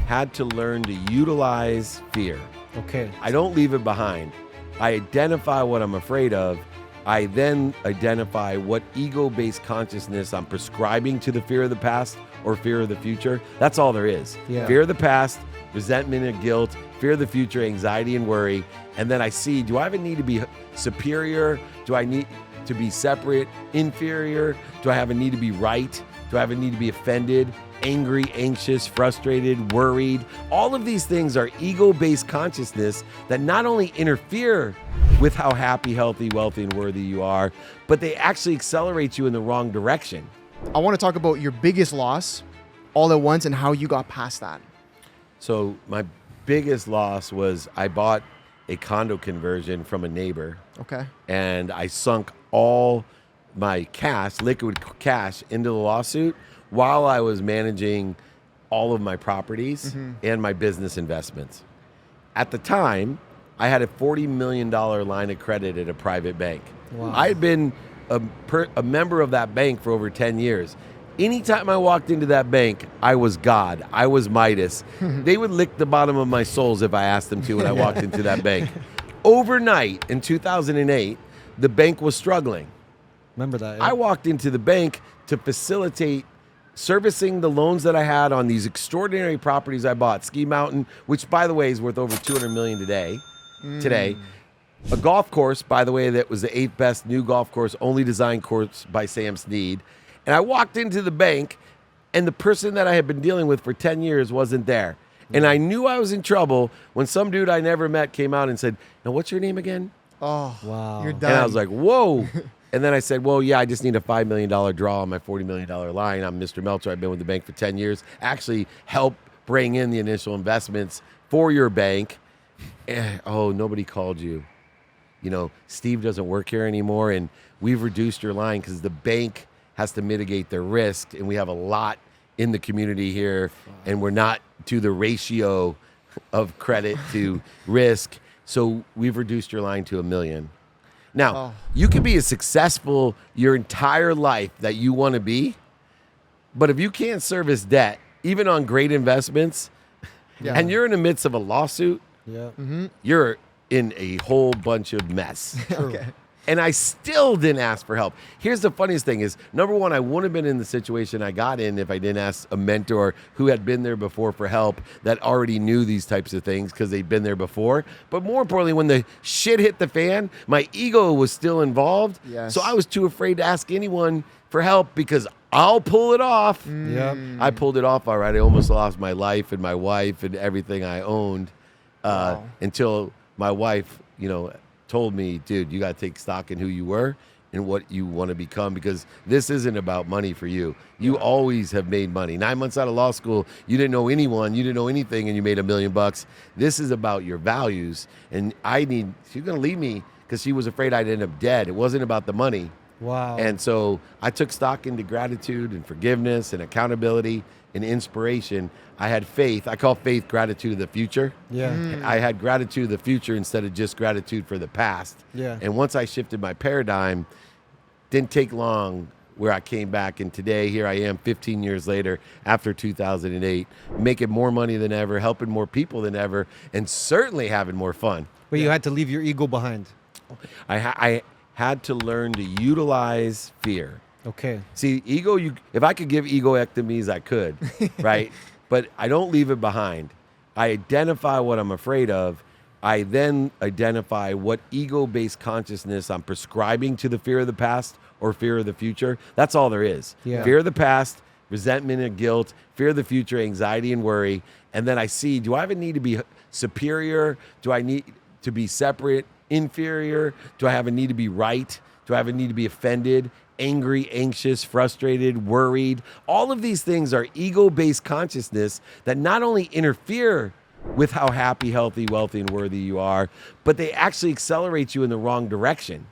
had to learn to utilize fear. Okay. I don't leave it behind. I identify what I'm afraid of. I then identify what ego-based consciousness I'm prescribing to the fear of the past or fear of the future. That's all there is. Yeah. Fear of the past, resentment and guilt, fear of the future, anxiety and worry. And then I see, do I have a need to be superior? Do I need to be separate, inferior? Do I have a need to be right? Do I have a need to be offended, angry, anxious, frustrated, worried? All of these things are ego-based consciousness that not only interfere with how happy, healthy, wealthy, and worthy you are, but they actually accelerate you in the wrong direction. I want to talk about your biggest loss all at once and how you got past that. So my biggest loss was I bought a condo conversion from a neighbor. Okay. And I sunk all my cash, liquid cash, into the lawsuit while I was managing all of my properties and my business investments. At the time, I had a $40 million line of credit at a private bank. Wow. I had been a member of that bank for over 10 years. Anytime I walked into that bank, I was God. I was Midas. They would lick the bottom of my soles if I asked them to when I walked into that bank. Overnight in 2008, the bank was struggling. Remember that? Yeah. I walked into the bank to facilitate servicing the loans that I had on these extraordinary properties I bought. Ski Mountain, which by the way is worth over $200 million today. A golf course, by the way, that was the 8th best new golf course, only designed course by Sam Snead. And I walked into the bank, and the person that I had been dealing with for 10 years wasn't there. And I knew I was in trouble when some dude I never met came out and said, "Now, what's your name again?" Oh, Wow. You're done. And I was like, whoa. And then I said, well, yeah, I just need a $5 million draw on my $40 million line. I'm Mr. Meltzer. I've been with the bank for 10 years. Actually help bring in the initial investments for your bank. Oh, nobody called you. You know, Steve doesn't work here anymore, and we've reduced your line because the bank has to mitigate their risk, and we have a lot in the community here, and we're not to the ratio of credit to risk. So we've reduced your line to $1 million. Now, you can be as successful your entire life that you want to be, but if you can't service debt, even on great investments, and you're in the midst of a lawsuit, you're in a whole bunch of mess. Okay. And I still didn't ask for help. Here's the funniest thing is, number one, I wouldn't have been in the situation I got in if I didn't ask a mentor who had been there before for help that already knew these types of things because they'd been there before. But more importantly, when the shit hit the fan, my ego was still involved. Yes. So I was too afraid to ask anyone for help because I'll pull it off. Yep. I pulled it off all right. I almost lost my life and my wife and everything I owned until my wife, told me, dude, you got to take stock in who you were and what you want to become, because this isn't about money for you. You always have made money. 9 months out of law school, you didn't know anyone, you didn't know anything, and you made $1 million. This is about your values. And she's going to leave me because she was afraid I'd end up dead. It wasn't about the money. Wow. And so I took stock into gratitude and forgiveness and accountability and inspiration. I had faith. I call faith gratitude of the future. Yeah. I had gratitude of the future instead of just gratitude for the past. Yeah. And once I shifted my paradigm, didn't take long where I came back. And today, here I am 15 years later after 2008, making more money than ever, helping more people than ever, and certainly having more fun. But you had to leave your ego behind. I had to learn to utilize fear. Okay. See, ego, if I could give egoectomies, I could, right? But I don't leave it behind. I identify what I'm afraid of. I then identify what ego-based consciousness I'm prescribing to the fear of the past or fear of the future. That's all there is. Yeah. Fear of the past, resentment and guilt, fear of the future, anxiety and worry. And then I see, do I have a need to be superior? Do I need to be separate, inferior? Do I have a need to be right? Do I have a need to be offended, angry, anxious, frustrated, worried? All of these things are ego-based consciousness that not only interfere with how happy, healthy, wealthy, and worthy you are, but they actually accelerate you in the wrong direction,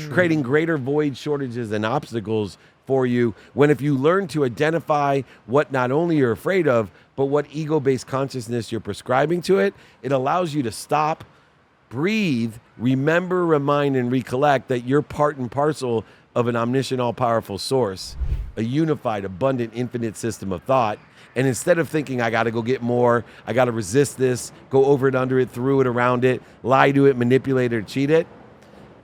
creating greater void, shortages, and obstacles for you. When if you learn to identify what not only you're afraid of, but what ego-based consciousness you're prescribing to it, it allows you to stop, breathe, remember, remind, and recollect that you're part and parcel of an omniscient, all-powerful source, a unified, abundant, infinite system of thought, And instead of thinking I got to go get more, I got to resist this, go over it, under it, through it, around it, lie to it, manipulate it, or cheat it,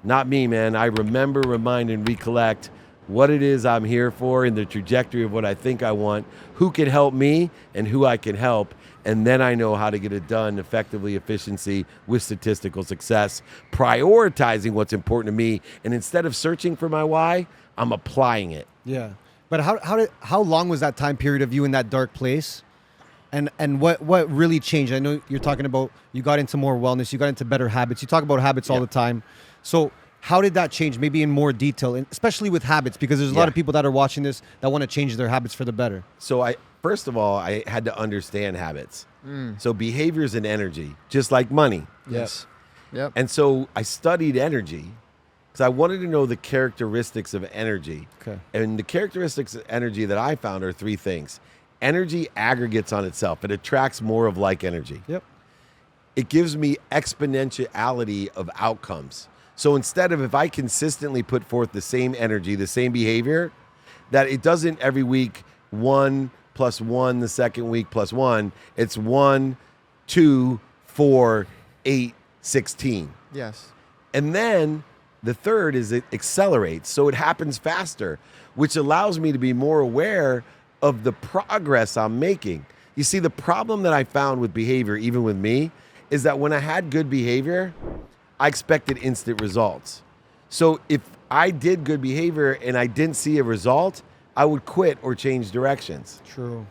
not me, man. I remember, remind, and recollect what it is I'm here for in the trajectory of what I think I want, who can help me and who I can help. And then I know how to get it done effectively, efficiency, with statistical success, prioritizing what's important to me. And instead of searching for my why, I'm applying it. Yeah. But how long was that time period of you in that dark place? And what really changed? I know you're talking about you got into more wellness, you got into better habits. You talk about habits all the time. So how did that change, maybe in more detail, and especially with habits? Because there's a lot of people that are watching this that want to change their habits for the better. So first of all, I had to understand habits. So behaviors and energy, just like money. Yes. Yep. And so I studied energy because I wanted to know the characteristics of energy. Okay. And the characteristics of energy that I found are three things. Energy aggregates on itself. It attracts more of like energy. Yep. It gives me exponentiality of outcomes. So instead of, if I consistently put forth the same energy, the same behavior, that it doesn't every week 1 + 1, the second week +1. It's 1, 2, 4, 8, 16. Yes. And then the third is it accelerates. So it happens faster, which allows me to be more aware of the progress I'm making. You see, the problem that I found with behavior, even with me, is that when I had good behavior, I expected instant results. So if I did good behavior and I didn't see a result, I would quit or change directions. True.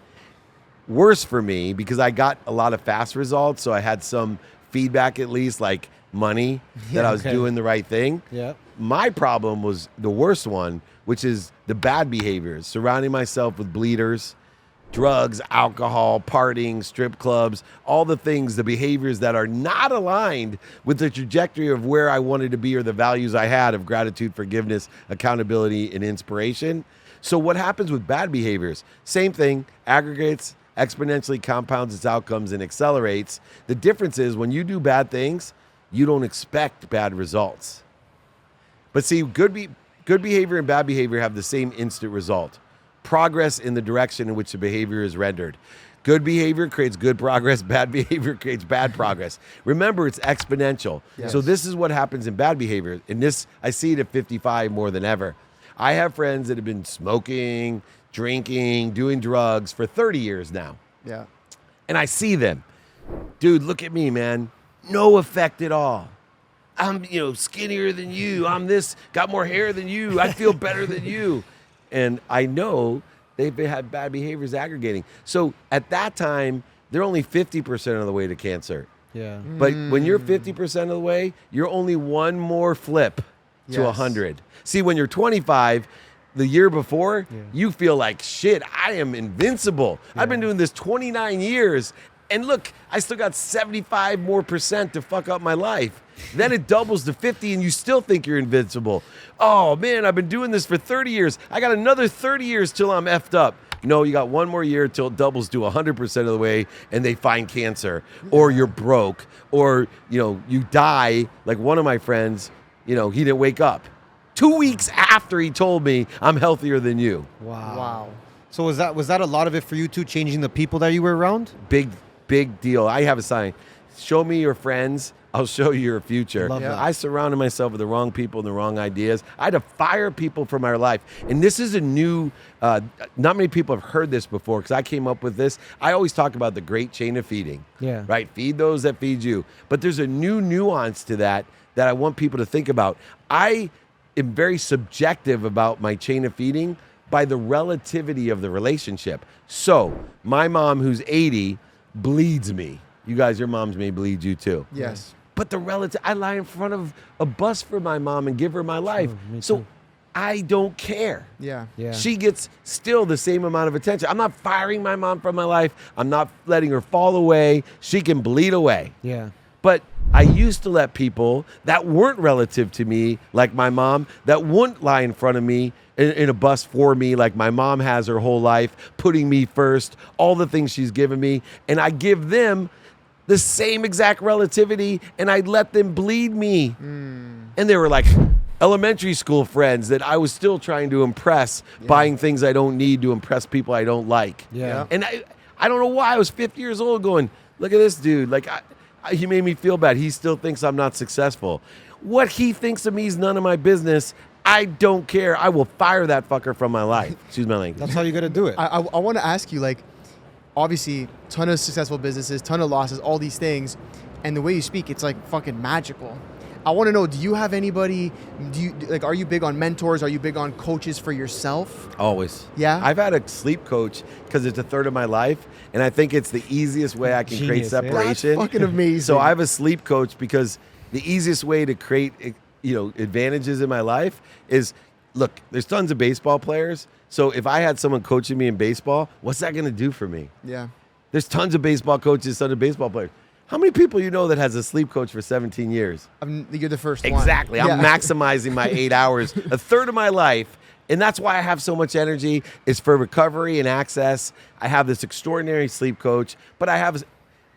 Worse for me, because I got a lot of fast results, so I had some feedback, at least like money, that I was doing the right thing. Yeah. My problem was the worst one, which is the bad behaviors, surrounding myself with bleeders, drugs, alcohol, partying, strip clubs, all the things, the behaviors that are not aligned with the trajectory of where I wanted to be or the values I had of gratitude, forgiveness, accountability, and inspiration. So what happens with bad behaviors? Same thing, aggregates, exponentially compounds its outcomes, and accelerates. The difference is when you do bad things, you don't expect bad results. But see, good behavior and bad behavior have the same instant result. Progress in the direction in which the behavior is rendered. Good behavior creates good progress. Bad behavior creates bad progress. Remember, it's exponential. Yes. So this is what happens in bad behavior. And this, I see it at 55 more than ever. I have friends that have been smoking, drinking, doing drugs for 30 years now. Yeah. And I see them. Dude, look at me, man. No effect at all. I'm, skinnier than you. I'm this, got more hair than you. I feel better than you. And I know they've had bad behaviors aggregating. So at that time, they're only 50% of the way to cancer. Yeah. But when you're 50% of the way, you're only one more flip to 100. See, when you're 25, the year before, you feel like, shit, I am invincible. I've been doing this 29 years. And look, I still got 75% more to fuck up my life. Then it doubles to 50 and you still think you're invincible. Oh man, I've been doing this for 30 years. I got another 30 years till I'm effed up. No, you got one more year till it doubles to 100% of the way and they find cancer, or you're broke, or you die. Like one of my friends, he didn't wake up. 2 weeks after he told me I'm healthier than you. Wow. So was that a lot of it for you too, changing the people that you were around? Big deal. I have a sign. Show me your friends, I'll show you your future. Love that. I surrounded myself with the wrong people and the wrong ideas. I had to fire people from my life. And this is a new, not many people have heard this before because I came up with this. I always talk about the great chain of feeding. Yeah. Right? Feed those that feed you. But there's a new nuance to that I want people to think about. I am very subjective about my chain of feeding by the relativity of the relationship. So my mom, who's 80, bleeds me. You guys, your moms may bleed you too. Yes. But the relative, I lie in front of a bus for my mom and give her my life. me So too. I don't care. Yeah. Yeah. She gets still the same amount of attention. I'm not firing my mom from my life. I'm not letting her fall away. She can bleed away. Yeah. But I used to let people that weren't relative to me, like my mom, that wouldn't lie in front of me in a bus for me, like my mom has her whole life, putting me first, all the things she's given me. And I give them the same exact relativity, and I let them bleed me. And they were like elementary school friends that I was still trying to impress, buying things I don't need to impress people I don't like. Yeah. And I don't know why I was 50 years old going, look at this dude. Like, he made me feel bad. He still thinks I'm not successful. What he thinks of me is none of my business. I don't care. I will fire that fucker from my life. Excuse my language. That's how you got to do it. I want to ask you, like, obviously, ton of successful businesses, ton of losses, all these things, and the way you speak, it's like fucking magical. I want to know, do you have anybody, are you big on mentors? Are you big on coaches for yourself? Always. Yeah? I've had a sleep coach because it's a third of my life, and I think it's the easiest way I can create Genius, yeah. separation. That's fucking amazing. So I have a sleep coach because the easiest way to create, advantages in my life is, look, there's tons of baseball players. So if I had someone coaching me in baseball, what's that going to do for me? Yeah. There's tons of baseball coaches, tons of baseball players. How many people you know that has a sleep coach for 17 years? You're the first one. Exactly. Yeah. I'm maximizing my 8 hours, a third of my life. And that's why I have so much energy, is for recovery and access. I have this extraordinary sleep coach, but I have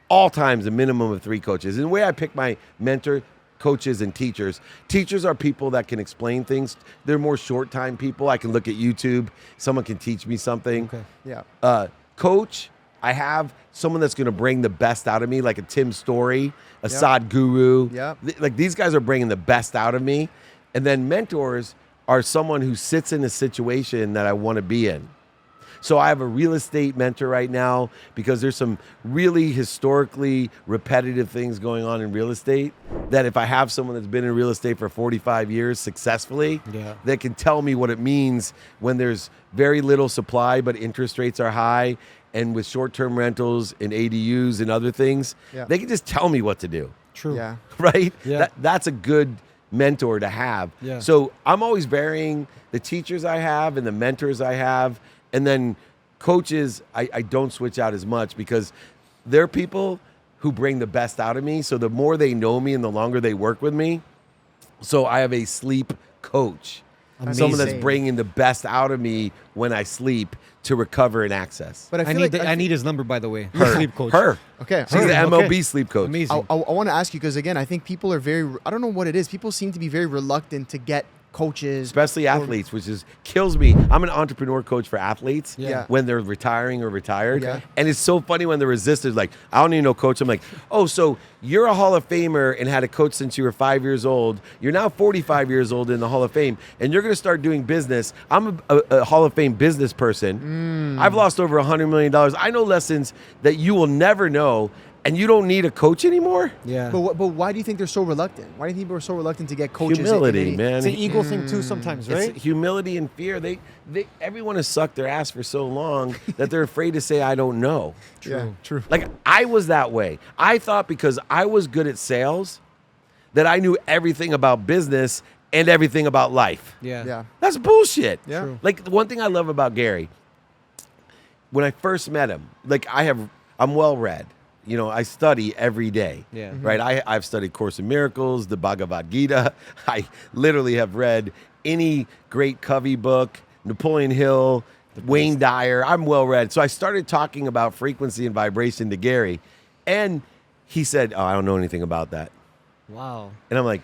all times a minimum of 3 coaches. And the way I pick my mentor, coaches, and teachers are people that can explain things. They're more short-time people. I can look at YouTube. Someone can teach me something. Okay. Yeah. Coach, I have someone that's going to bring the best out of me, like a Tim Story, a Saad Guru. Yep. Like, these guys are bringing the best out of me. And then mentors are someone who sits in a situation that I want to be in. So I have a real estate mentor right now because there's some really historically repetitive things going on in real estate that if I have someone that's been in real estate for 45 years successfully, that can tell me what it means when there's very little supply but interest rates are high, and with short-term rentals and ADUs and other things, they can just tell me what to do. True. Yeah. Right? Yeah. That's a good mentor to have. Yeah. So I'm always varying the teachers I have and the mentors I have. And then coaches, I don't switch out as much because they're people who bring the best out of me. So the more they know me and the longer they work with me. So I have a sleep coach. Someone that's Amazing. bringing the best out of me when I sleep to recover and access. But I I feel need like I need his number, by the way. Her. Sleep coach. Her. Okay. She's her. the MLB Okay. sleep coach. Amazing. I want to ask you because again, I think people are I don't know what it is. People seem to be very reluctant to get coaches, Especially athletes, which kills me. I'm an entrepreneur coach for athletes Yeah. when they're retiring or retired. Yeah. And it's so funny when they're resistant, like, I don't even know coach. I'm like, oh, so you're a Hall of Famer and had a coach since you were 5 years old. You're now 45 years old in the Hall of Fame, and you're going to start doing business. I'm a Hall of Fame business person. I've lost over $100 million. I know lessons that you will never know, and you don't need a coach anymore? Yeah. But why do you think they're so reluctant? Why do you think people are so reluctant to get coaches? Humility, man. It's an ego thing too sometimes, right? It's humility and fear. Everyone has sucked their ass for so long that they're afraid to say, I don't know. Yeah, true. Like, I was that way. I thought because I was good at sales that I knew everything about business and everything about life. Yeah. That's bullshit. Yeah. True. Like, the one thing I love about Gary, when I first met him, like, I'm well-read. You know, I study every day. Yeah. Mhm. Right? I've studied Course in Miracles, the Bhagavad Gita. I literally have read any great Covey book, Napoleon Hill, Wayne Dyer. I'm well-read. So I started talking about frequency and vibration to Gary. And he said, oh, I don't know anything about that. Wow. And I'm like,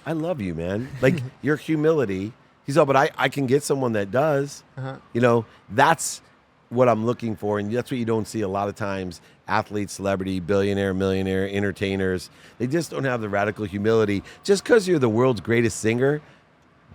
I love you, man. Like, your humility. He's all, but I can get someone that does. Uh-huh. You know, that's what I'm looking for. And that's what you don't see a lot of times. Athletes, celebrity, billionaire, millionaire, entertainers. They just don't have the radical humility. Just because you're the world's greatest singer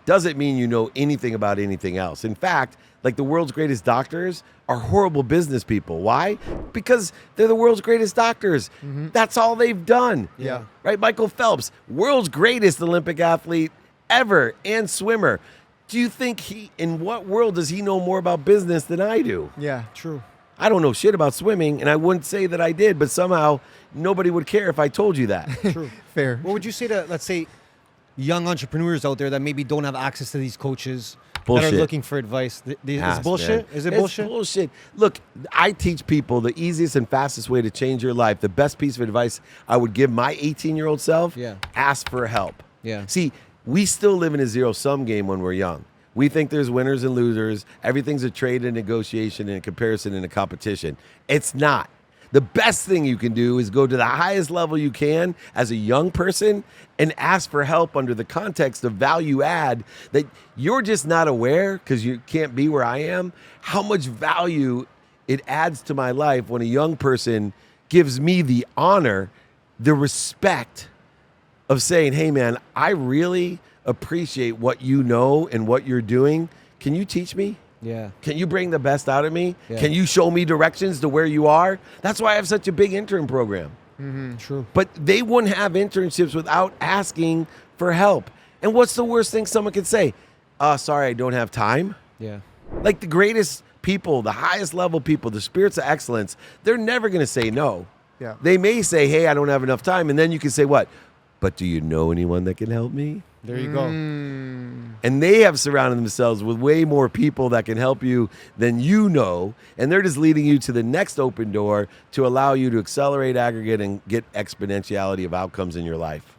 doesn't mean you know anything about anything else. In fact, like, the world's greatest doctors are horrible business people. Why? Because they're the world's greatest doctors. That's all they've done. Yeah. Right? Michael Phelps, world's greatest Olympic athlete ever and swimmer. Do you think in what world does he know more about business than I do? Yeah. True. I don't know shit about swimming, and I wouldn't say that I did, but somehow nobody would care if I told you that. True. Fair. What would you say to, let's say, young entrepreneurs out there that maybe don't have access to these coaches that Bullshit. are looking for advice? Is Ask, bullshit? man. Is it It's bullshit? bullshit. Look, I teach people the easiest and fastest way to change your life. The best piece of advice I would give my 18-year-old self, ask for help. Yeah. See, we still live in a zero-sum game when we're young. We think there's winners and losers. Everything's a trade and negotiation and a comparison and a competition. It's not. The best thing you can do is go to the highest level you can as a young person and ask for help under the context of value add that you're just not aware, because you can't be where I am, how much value it adds to my life when a young person gives me the honor, the respect of saying, hey, man, I really appreciate what you know and what you're doing. Can you teach me? Yeah. Can you bring the best out of me? Yeah. Can you show me directions to where you are? That's why I have such a big intern program. True. But they wouldn't have internships without asking for help. And what's the worst thing someone could say? Sorry, I don't have time. Yeah. Like the greatest people, the highest level people, the spirits of excellence, they're never going to say no. Yeah. They may say, hey, I don't have enough time. And then you can say what? But do you know anyone that can help me? There you go. And they have surrounded themselves with way more people that can help you than you know. And they're just leading you to the next open door to allow you to accelerate, aggregate, and get exponentiality of outcomes in your life.